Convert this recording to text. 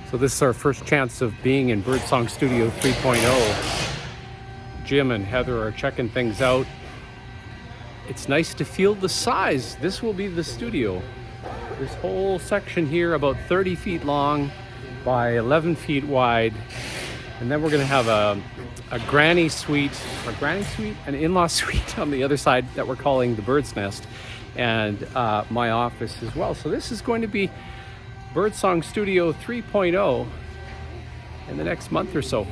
So this is our first chance of being in Birdsong Studio 3.0. Jim and Heather are checking things out. It's nice to feel the size. This will be the studio. This whole section here, about 30 feet long by 11 feet wide. And then we're gonna have a granny suite, an in-law suite on the other side that we're calling the bird's nest, and my office as well. So this is going to be Birdsong Studio 3.0 in the next month or so.